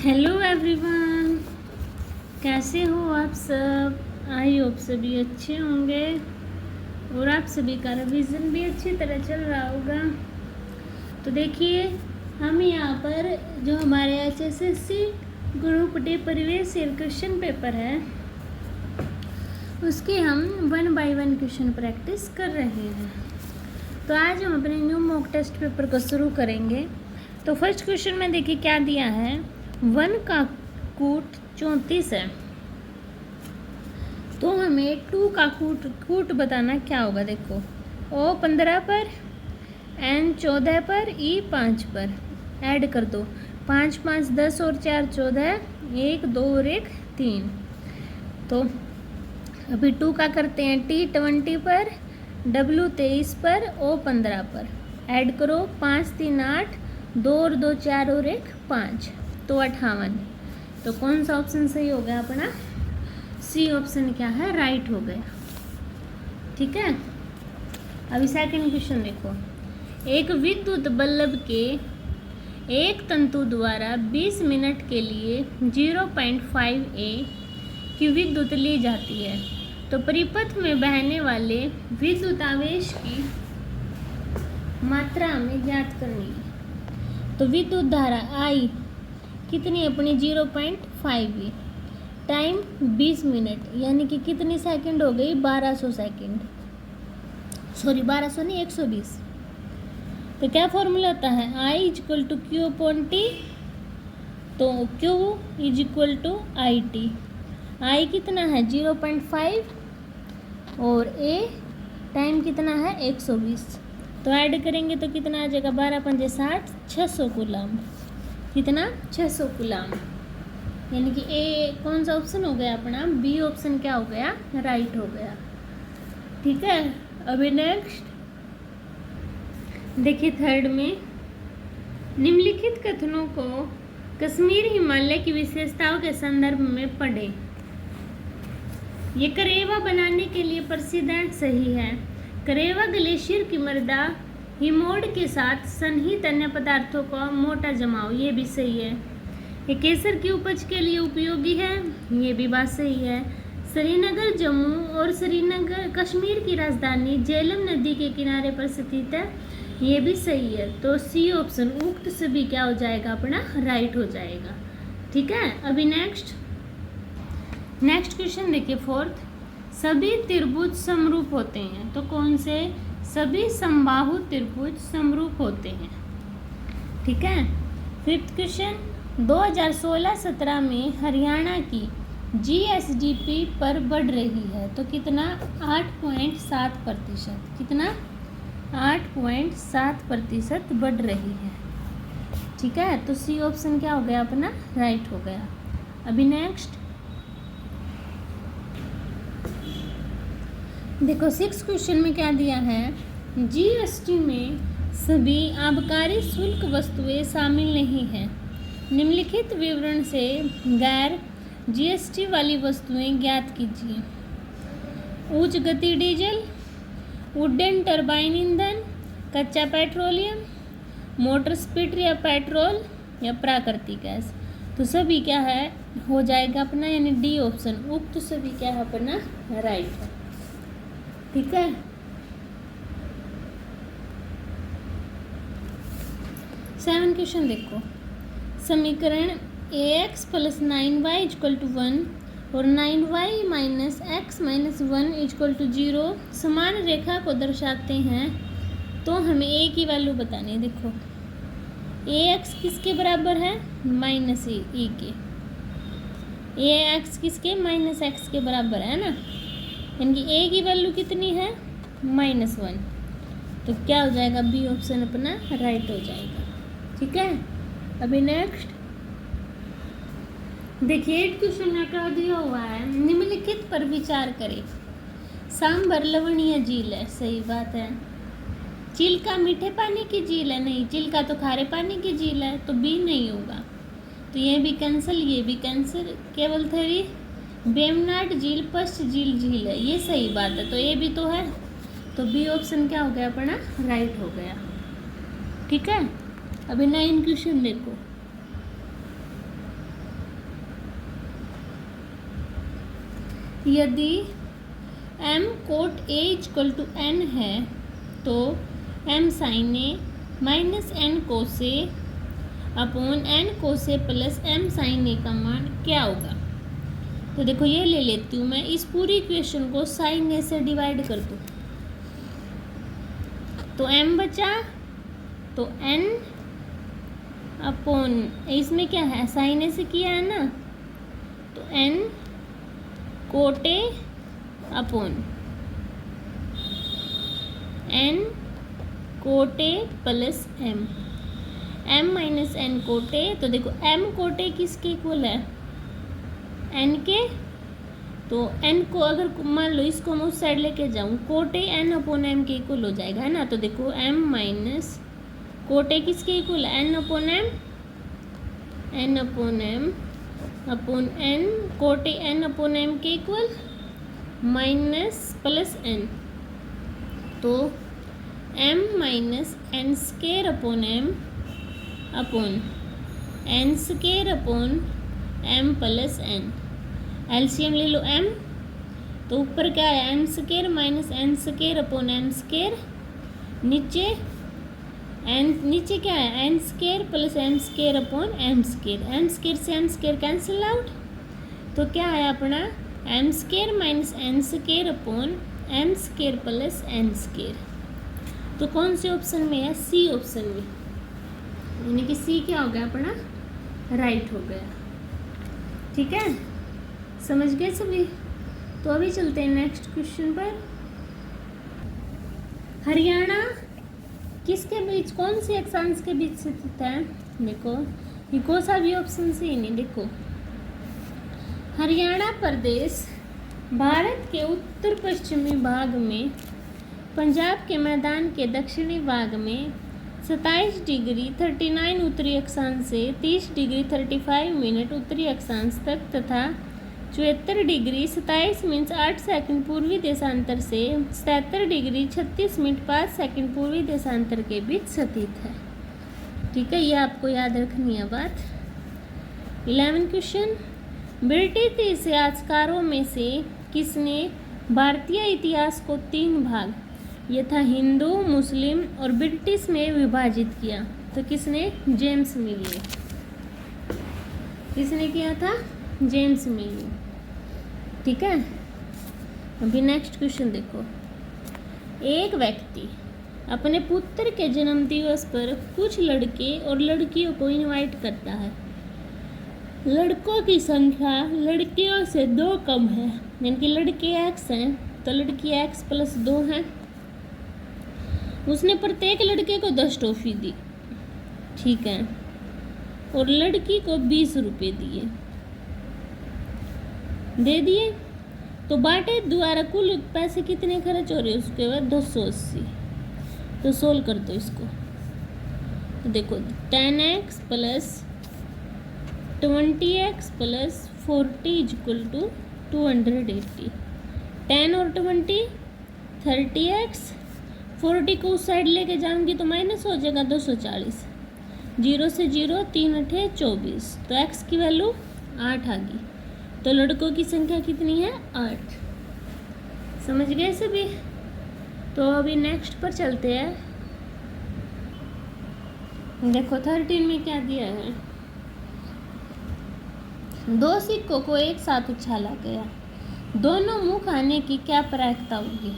Hello everyone, कैसे हो आप सब। आई होप सभी अच्छे होंगे और आप सभी का रिवीजन भी अच्छी तरह चल रहा होगा। तो देखिए, हम यहाँ पर जो हमारे HSSC ग्रुप डी परिवेश क्वेश्चन पेपर है उसके हम 1 बाय 1 क्वेश्चन प्रैक्टिस कर रहे हैं। तो आज हम अपने न्यू मॉक टेस्ट पेपर को शुरू करेंगे। तो फर्स्ट क्वेश्चन में देखिए क्या दिया है, 1 का कूट 34 है, तो हमें 2 का कूट बताना क्या होगा। देखो, O 15 पर, N 14 पर, E 5 पर। ऐड कर दो, 5 5 10 और 4 14, 1 2 और 1 3। तो अभी 2 का करते हैं, T 20 पर, W 23 पर, O 15 पर। ऐड करो, 5 3 8, 2 और 2 4 और 1 5, तो 58। तो कौन सा ऑप्शन सही हो गया अपना? सी ऑप्शन क्या है, राइट हो गया। ठीक है। अभी सेकंड क्वेश्चन देखो, एक विद्युत बल्ब के एक तंतु द्वारा 20 मिनट के लिए 0.5 A की विद्युत ली जाती है, तो परिपथ में बहने वाले विद्युत आवेश की मात्रा हमें ज्ञात करनी है। तो विद्युत धारा I कितनी अपनी 0.5 टाइम 20 मिनट, यानी कि कितनी सेकंड हो गई, 1200 सेकंड। सॉरी 1200 नहीं, 120। तो क्या फॉर्मूला होता है, I equal to Q upon T। तो Q is equal to IT। I कितना है 0.5 और A टाइम कितना है 120। तो ऐड करेंगे तो कितना आ जाएगा, 12 पंजे 60, 600 कूलम। कितना, 600 कूलम। यानी कि ए कौन सा ऑप्शन हो गया अपना, बी ऑप्शन क्या हो गया, राइट हो गया। ठीक है। अभी नेक्स्ट देखिए, थर्ड में निम्नलिखित कथनों को कश्मीर हिमालय की विशेषताओं के संदर्भ में पढ़ें। ये करेवा बनाने के लिए प्रसिद्ध है, सही है। करेवा ग्लेशियर की मृदा हिमोड के साथ सन्निहित अन्य पदार्थों का मोटा जमाव, ये भी सही है। ये केसर की उपज के लिए उपयोगी है, ये भी बात सही है। श्रीनगर जम्मू और श्रीनगर कश्मीर की राजधानी झेलम नदी के किनारे पर स्थित है, ये भी सही है। तो सी ऑप्शन उक्त सभी क्या हो जाएगा अपना, राइट हो जाएगा। ठीक है। अभी नेक्स्ट क्वेश्चन देखिए, फोर्थ, सभी त्रिभुज समरूप होते हैं, तो कौन से? सभी समबाहु त्रिभुज समरूप होते हैं। ठीक है। फिफ्थ क्वेश्चन, 2016-17 में हरियाणा की GSDP पर बढ़ रही है, तो कितना, 8.7%। कितना, 8.7% बढ़ रही है। ठीक है। तो सी ऑप्शन क्या हो गया अपना, राइट हो गया। अभी नेक्स्ट देखो, 6 क्वेश्चन में क्या दिया है, GST में सभी आबकारी शुल्क वस्तुएं शामिल नहीं हैं। निम्नलिखित विवरण से गैर GST वाली वस्तुएं ज्ञात कीजिए। उच्च गति डीजल, उड्डयन टरबाइन ईंधन, कच्चा पेट्रोलियम, मोटर स्पीड या पेट्रोल या प्राकृतिक गैस। तो सभी क्या है, हो जाएगा अपना, यानी डी ऑप्शन उक्त सभी क्या है अपना, राइट है। ठीक है। सेवन क्वेश्चन देखो, समीकरण AX + 9Y = 1 और 9Y - X - 1 = 0 समान रेखा को दर्शाते हैं, तो हमें A की वैल्यू बतानी है। देखो, AX किसके बराबर है, -E के। AX किसके, -X के बराबर है ना, यानी कि A की वैल्यू कितनी है, -1। तो क्या हो जाएगा, बी ऑप्शन अपना राइट हो जाएगा। ठीक है। अभी नेक्स्ट देखिए, 8 क्वेश्चन में क्या दिया हुआ है, निम्नलिखित पर विचार करें। सांबर लवणीय झील है, सही बात है। चिल्का मीठे पानी की झील है, नहीं। चिल्का तो खारे पानी की झील है, तो बी नहीं होगा। तो ये भी कैंसिल, ये भी कैंसिल। केवल थरी बेमनाट झील पश्च झील है, ये सही बात है, तो ये भी तो है। तो बी ऑप्शन क्या हो गया अपना, राइट हो गया। ठीक है। अभी 9 क्वेश्चन देखो, यदि m cot a equal to n है तो m sine a minus n cos a upon n cos a plus m sine a का मान क्या होगा। तो देखो ये ले लेती हूँ मैं, इस पूरी इक्वेशन को साइन a से डिवाइड कर दूँ तो m बचा, तो n अपॉन इसमें क्या है, साइन a से किया है ना, तो n cot a upon n cot a plus m minus n cot a। तो देखो m कोट a किसके इक्वल है, n के, तो n को अगर मान लो इसको मैं उस साइड लेके जाऊँ, cot a n upon m के इक्वल हो जाएगा, है ना। तो देखो m माइनस कोट a किसके इक्वल है, n upon m upon n cot a n upon m के इक्वल माइनस प्लस n, तो m minus n square upon m upon n square upon m plus n। LCM ले लो m, तो ऊपर क्या है m square minus n square upon m square, नीचे नीचे क्या है n square plus m square upon m square, m square से m स्केयर कैंसिल आउट, तो क्या है अपना m square minus n square upon m square plus n square. तो कौन से ऑप्शन में है, सी ऑप्शन में, यानी कि सी क्या हो गया अपना, राइट हो गया। ठीक है, समझ गए सभी। तो अभी चलते हैं नेक्स्ट क्वेश्चन पर। हरियाणा किसके बीच, कौन सी अक्षांश के बीच स्थित है। देखो ये कौन सा भी ऑप्शन से ही नहीं, देखो हरियाणा प्रदेश भारत के उत्तर पश्चिमी भाग में पंजाब के मैदान के दक्षिणी भाग में 27 डिग्री 39 उत्तरी अक्षांश से 30 डिग्री 35 मिनट उत्तरी अक्षांश तक तथा 74 डिग्री 27 मिनट 8 सेकंड पूर्वी देशांतर से 77 डिग्री 36 मिनट 5 सेकंड पूर्वी देशांतर के बीच स्थित है। ठीक है, ये आपको याद रखनी है बात। 11 क्वेश्चन, ब्रिटिश इतिहासकारों में से किसने भारतीय इतिहास को 3 भाग यथा हिंदू, मुस्लिम और ब्रिटिश में विभाजित किया। तो किसने, जेम्स मिली। किसने किया था, जेम्स मिली। ठीक है, अभी नेक्स्ट क्वेश्चन देखो। एक व्यक्ति अपने पुत्र के जन्म दिवस पर कुछ लड़के और लड़कियों को इनवाइट करता है। लड़कों की संख्या लड़कियों से 2 कम है, यानी कि लड़के x हैं तो लड़की x प्लस 2 है। उसने प्रत्येक लड़के को 10 टॉफी दी, ठीक है, और लड़की को 20 रुपये दे दिए। तो बाटे द्वारा कुल पैसे कितने खर्च हो रहे हैं, उसके बाद 280। तो सोल्व कर दो इसको। तो देखो 10x plus 20x plus 40 equal to 280। 10 और 20 30x, 40 को उस साइड लेके जाऊंगी तो माइनस हो जाएगा 240। 0 से 0 3 8 24, तो x की वैल्यू 8 आ गई। तो लड़कों की संख्या कितनी है, 8। समझ गए सभी। तो अभी नेक्स्ट पर चलते हैं। देखो 13 में क्या दिया है, 2 सिक्कों को एक साथ उछाला गया, दोनों मुख आने की क्या प्रायिकता होगी।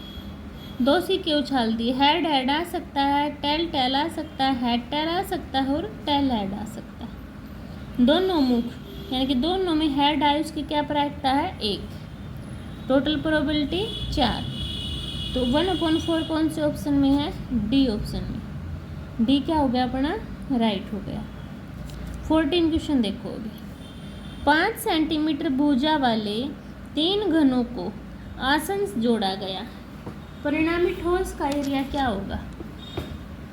2 सिक्के उछाल दिए, हेड हेड आ सकता है, टेल टेल आ सकता है, हेड टेल आ सकता है और टेल हेड आ सकता है। दोनों मुख यानी कि दोनों में हेड आए, उसकी क्या प्रायिकता है, 1। Total probability 4। तो 1/4 कौन से ऑप्शन में है, डी ऑप्शन में। डी क्या हो गया अपना, राइट हो गया। 14 क्वेश्चन देखो अभी। 5 सेंटीमीटर भुजा वाले 3 घनों को आसन्न जोड़ा गया, परिणामी ठोस का एरिया क्या होगा।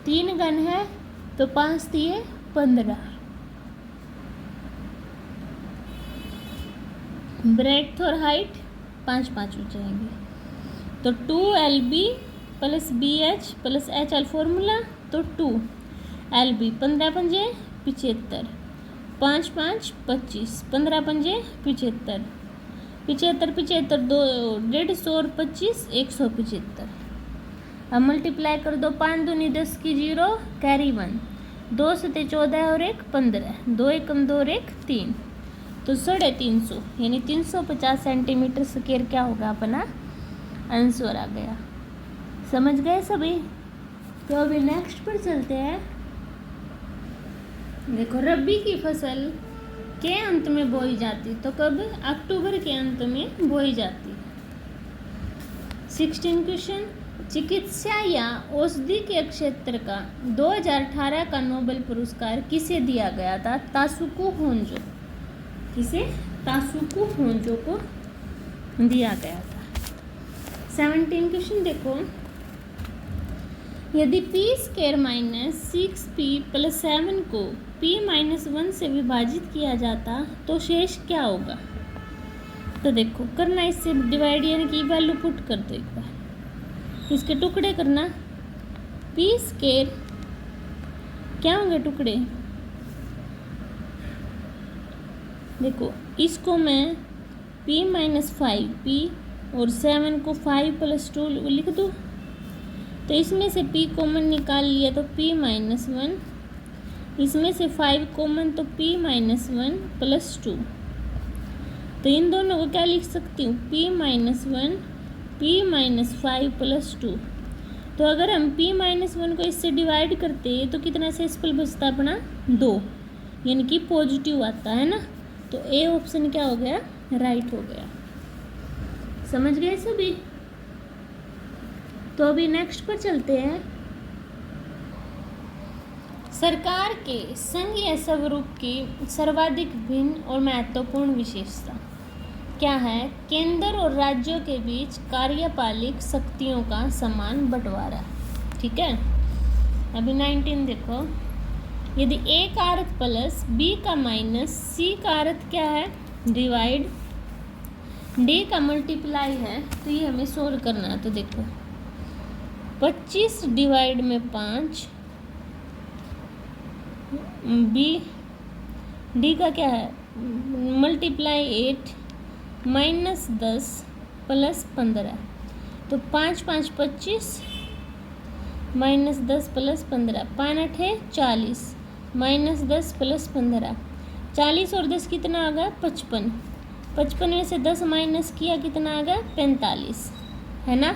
3 घन है तो 5 दिए 15। ब्रेड्थ और हाइट 5-5 हो जाएंगे। तो 2LB plus BH plus HL formula, तो 2LB 15 पंजे 75, 5 5 25, 15 पंजे 75, 75 75 दो 150 और 25 175। अब मल्टीप्लाई कर दो, 5 दूनी 10 की 0 कैरी 1, 2 सते 14 और 1 15, 2 एकम 2 और 1 3, तो 350 यानी 350 सेंटीमीटर स्क्वायर क्या होगा अपना आंसर आ गया। समझ गए सभी? तो अभी नेक्स्ट पर चलते हैं। देखो रबी की फसल के अंत में बोई जाती, तो कब? अक्टूबर के अंत में बोई जाती। 16 क्वेश्चन, चिकित्सा या औषधि के क्षेत्र का 2018 का नोबेल पुरस्कार किसे दिया गया था? तासुको होंजो। किसे? तासुको होंजो को दिया गया था। 17 क्वेश्चन देखो, यदि p square minus 6p plus 7 को p माइनस 1 से विभाजित किया जाता तो शेष क्या होगा? तो देखो करना, इससे डिवाइड यानी कि वैल्यू पुट कर दो, एक बार इसके टुकड़े करना। p स्क्वायर क्या होंगे टुकड़े? देखो इसको मैं p माइनस 5p और 7 को 5 प्लस 2 लिख दूँ, तो इसमें से p कॉमन निकाल लिया तो p माइनस 1, इसमें से 5 कॉमन तो p माइनस 1 प्लस 2, तो इन दोनों को क्या लिख सकती हूँ? p minus 1 p minus 5 plus 2। तो अगर हम p माइनस 1 को इससे डिवाइड करते तो कितना शेषफल बचता अपना? 2, यानी कि पॉजिटिव आता है ना, तो ए ऑप्शन क्या हो गया? राइट हो गया। समझ गए सभी? तो अभी नेक्स्ट पर चलते हैं। सरकार के संघीय स्वरूप की सर्वाधिक भिन्न और महत्वपूर्ण विशेषता क्या है? केंद्र और राज्यों के बीच कार्यपालिक शक्तियों का समान बंटवारा। ठीक है, अभी 19 देखो, यदि a का अर्थ प्लस b का माइनस c का अर्थ क्या है? डिवाइड, d का मल्टीप्लाई है, तो ये हमें सोल्व करना है। तो देखो 25 डिवाइड में 5, d का क्या है? मल्टीप्लाई 8 माइनस 10 प्लस 15, तो 5 5 25 माइनस 10 प्लस 15, 5 8 है 40 माइनस 10 प्लस 15, 40 और 10 कितना आ गया? 55, 55 में से 10 माइनस किया कितना आ गया? 45, है ना?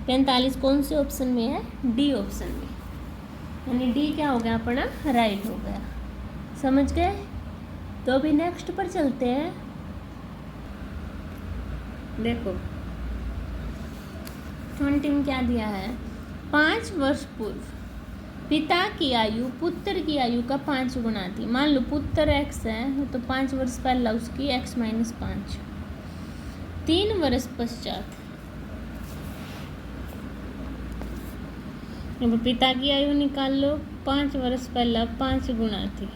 45 कौन से ऑप्शन में है? डी ऑप्शन में, यानी डी क्या हो गया अपना? राइट हो गया। समझ गए? तो अभी नेक्स्ट पर चलते हैं। देखो 20 में क्या दिया है? 5 वर्ष पूर्व पिता की आयु पुत्र की आयु का 5 गुना थी। मान लो पुत्र x है तो 5 वर्ष पहला उसकी x माइनस 5। 3 वर्ष पश्चात अब पिता की आयु निकाल लो, 5 वर्ष पहला 5 गुना थी,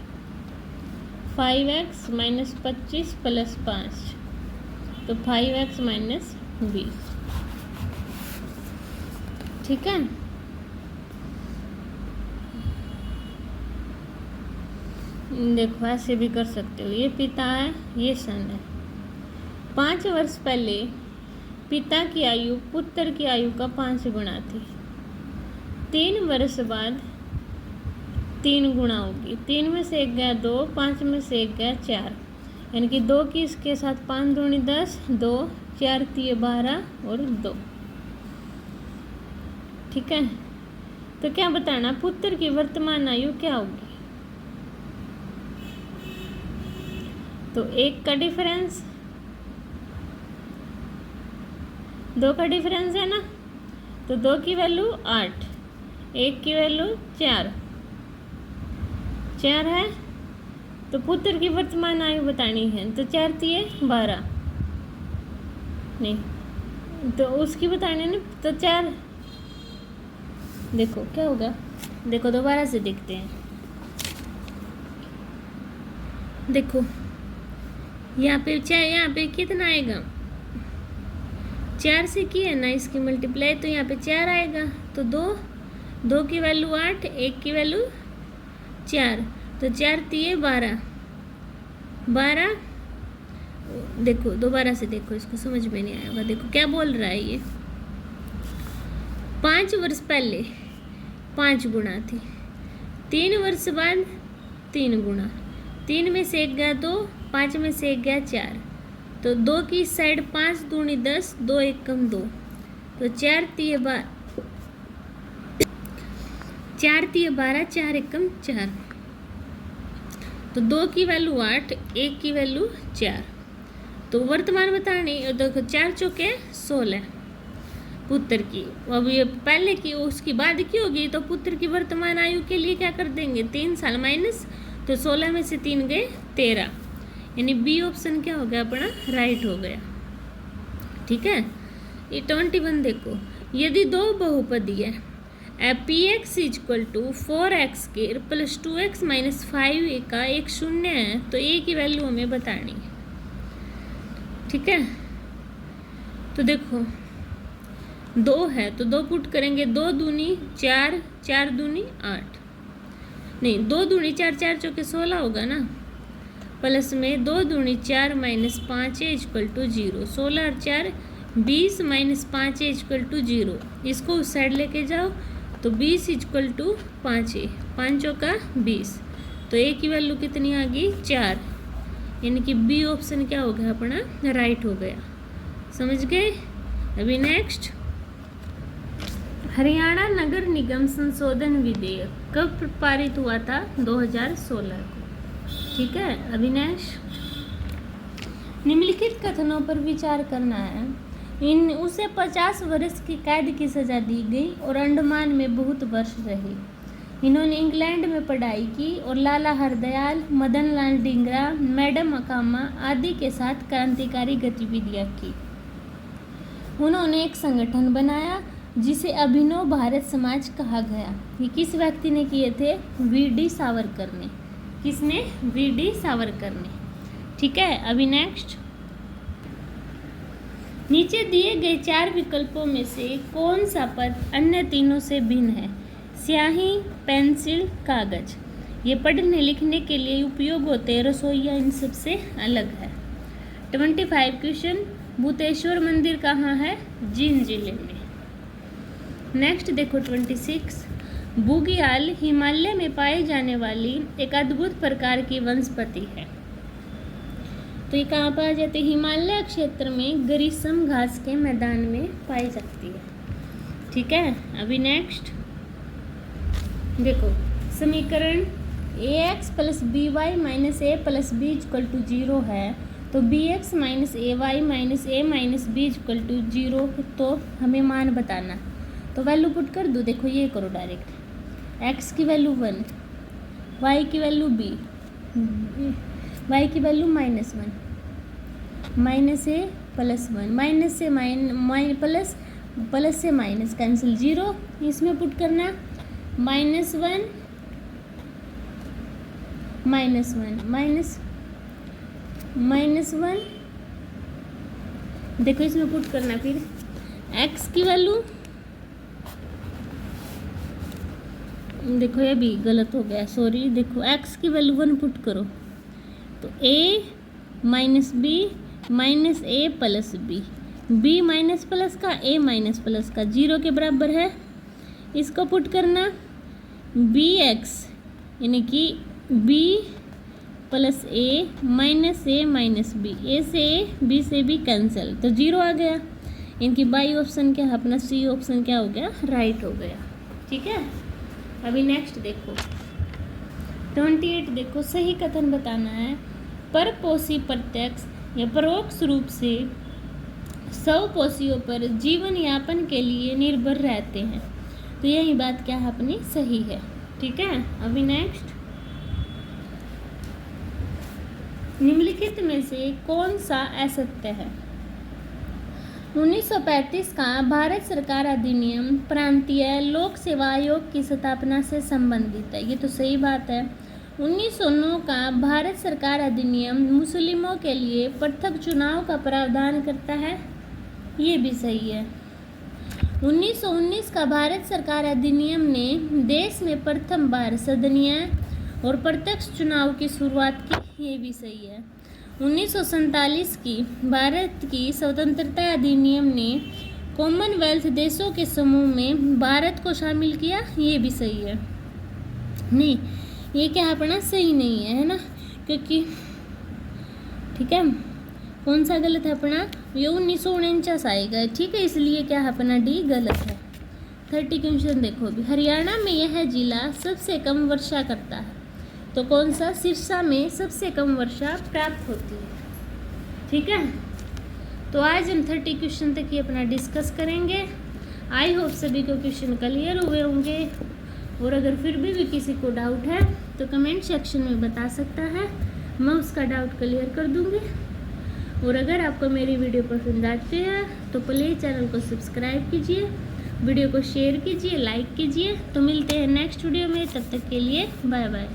5x माइनस 25 प्लस 5, तो 5x माइनस 20। ठीक है, देखो ऐसे भी कर सकते हो, ये पिता है ये सन है। 5 वर्ष पहले पिता की आयु पुत्र की आयु का 5 गुना थी, 3 वर्ष बाद 3 गुना होगी, 3 में से 1 गया 2, 5 में से 1 गया 4, यानी कि 2 की इसके साथ 5 दूनी 10, 2 4 3 12 और 2। ठीक है, तो क्या बताना? पुत्र की वर्तमान आयु क्या होगी? तो 1 का डिफरेंस, 2 का डिफरेंस है ना, तो 2 की वैल्यू 8, 1 की वैल्यू 4 है, तो पुत्र की वर्तमान आयु बतानी है, तो 4 3 12 नहीं, तो उसकी बतानी है ना, तो 4। देखो क्या होगा, देखो दोबारा से देखते हैं। देखो यहाँ पे कितना आएगा? 4 से किया ना इसकी मल्टीप्लाई, तो यहाँ पे 4 आएगा, तो 2 की वैल्यू 8, 1 की वैल्यू 4, तो 4 3 12, देखो दोबारा से देखो, इसको समझ में नहीं आया होगा। देखो क्या बोल रहा है ये, 5 वर्ष पहले 5 गुना थी, 3 वर्ष बाद 3 गुना, 3 में से 1 गया 2, 5 में से 1 गया 4, तो 2 की साइड 5 दूनी 10, 2 1 कम 2, तो 4 3 12, 4 3 12, 4 1 कम 4, तो 2 की वैल्यू 8, 1 की वैल्यू 4। तो वर्तमान बतानी, देखो 4 चौके 16 पुत्र की, अब ये पहले की उसकी बाद की होगी, तो पुत्र की वर्तमान आयु के लिए क्या कर देंगे 3 साल माइनस, तो 16 में से 3 गए 13, यानी बी ऑप्शन क्या हो गया अपना, राइट हो गया। ठीक है। ये 21 देखो, यदि 2 बहुपदी है P x is equal to 4x square plus 2x minus 5 का एक शून्य है, तो ए की वैल्यू हमें बतानी है। ठीक है। तो देखो 2 है तो 2 पुट करेंगे, 2 दूनी 4, 4 दूनी 8, नहीं 2 दूनी 4, 4 चौके 16 होगा ना, प्लस में 2 दूनी 4 माइनस 5 है इक्वल टू 0, 16 और 4 20 माइनस 5 है इक्वल टू 0, इसको उस साइड लेके जाओ तो 20 इक्वल टू 5 है, 5 चौका 20, तो ए की वैल्यू कितनी आ गई 4, यानी कि बी ऑप्शन क्या हो गया अपना, राइट हो गया। समझ गए। अभी नेक्स्ट, हरियाणा नगर निगम संशोधन विधेयक कब पारित हुआ था, 2016 को। ठीक है। अभी नेक्स्ट, निम्नलिखित कथनों पर विचार करना है। उसे 50 वर्ष की कैद की सजा दी गई और अंडमान में बहुत वर्ष रही। इन्होंने इंग्लैंड में पढ़ाई की और लाला हरदयाल, मदन लाल डिंगरा, मैडम अकामा आदि के साथ क्रांतिकारी गतिविधियां की। उन्होंने एक संगठन बनाया जिसे अभिनव भारत समाज कहा गया। ये किस व्यक्ति ने किए थे, वी.डी. सावरकर ने। किसने, वी.डी. सावरकर ने। ठीक है। अभी नेक्स्ट, नीचे दिए गए 4 विकल्पों में से कौन सा पद अन्य तीनों से भिन्न है। स्याही, पेंसिल, कागज। ये पढ़ने लिखने के लिए उपयोग होते हैं, रसोईया इन सबसे अलग है। 25 क्वेश्चन, भूतेश्वर मंदिर कहाँ है, जींद जिले में। नेक्स्ट देखो 26, बुग्याल हिमालय में पाई जाने वाली एक अद्भुत प्रकार की वनस्पति है। तो ये कहाँ पाई जाती है, हिमालय क्षेत्र में ग्रीष्म घास के मैदान में पाई जाती है। ठीक है। अभी नेक्स्ट देखो, समीकरण ax plus b y minus a plus b equal to 0 है, तो b x minus a y minus a minus b equal to 0, तो हमें मान बताना। तो वैल्यू पुट कर दो, देखो ये करो डायरेक्ट, x की वैल्यू 1, y की वैल्यू b, y की value -1, minus a plus 1, minus से प्लस, प्लस से माइनस कैंसिल, 0 इसमें पुट करना, -1 -1 -1, देखो इसमें पुट करना, फिर x की वैल्यू, देखो ये भी गलत हो गया, सॉरी। देखो x की वैल्यू 1 पुट करो, तो a minus b minus a plus b, b minus plus का ए माइनस प्लस का 0 के बराबर है। इसको पुट करना, बी एक्स यानी कि बी प्लस ए माइनस बी, ए से ए बी से बी कैंसिल, तो 0 आ गया। इनकी बाई ऑप्शन क्या है अपना, सी ऑप्शन क्या हो गया, राइट हो गया। ठीक है। अभी नेक्स्ट देखो 28, देखो सही कथन बताना है। परपोषी प्रत्यक्ष या परोक्ष रूप से स्वपोषियों पर जीवन यापन के लिए निर्भर रहते हैं, तो यही बात क्या है अपनी, सही है। ठीक है। अभी नेक्स्ट, निम्नलिखित में से कौन सा असत्य है। 1935 का भारत सरकार अधिनियम प्रांतीय लोक सेवा आयोग की स्थापना से संबंधित है, ये तो सही बात है। 1909 का भारत सरकार अधिनियम मुस्लिमों के लिए पृथक चुनाव का प्रावधान करता है, ये भी सही है। 1919 का भारत सरकार अधिनियम ने देश में प्रथम बार सदनीय और प्रत्यक्ष चुनाव की शुरुआत की, ये भी सही है। 1947 की भारत की स्वतंत्रता अधिनियम ने कॉमनवेल्थ देशों के समूह में भारत को शामिल किया, ये भी सही है। नहीं, ये क्या है अपना सही नहीं है ना, क्योंकि ठीक है कौन सा गलत है अपना, ये 1949 आएगा, ठीक है, इसलिए क्या है अपना डी गलत है। 30 क्वेश्चन देखो अभी। हरियाणा में यह जिला सबसे कम वर्षा करता है, तो कौन सा, सिरसा में सबसे कम वर्षा प्राप्त होती है, ठीक है। तो आज हम 30 क्वेश्चन तक ही अपना डिस्कस करेंगे। आई होप सभी को क्वेश्चन क्लियर हुए होंगे, और अगर फिर भी किसी को डाउट है तो कमेंट सेक्शन में बता सकता है, मैं उसका डाउट क्लियर कर दूंगी। और अगर आपको मेरी वीडियो पसंद आती है तो प्लीज़ चैनल को सब्सक्राइब कीजिए, वीडियो को शेयर कीजिए, लाइक कीजिए। तो मिलते हैं नेक्स्ट वीडियो में, तब तक के लिए बाय बाय।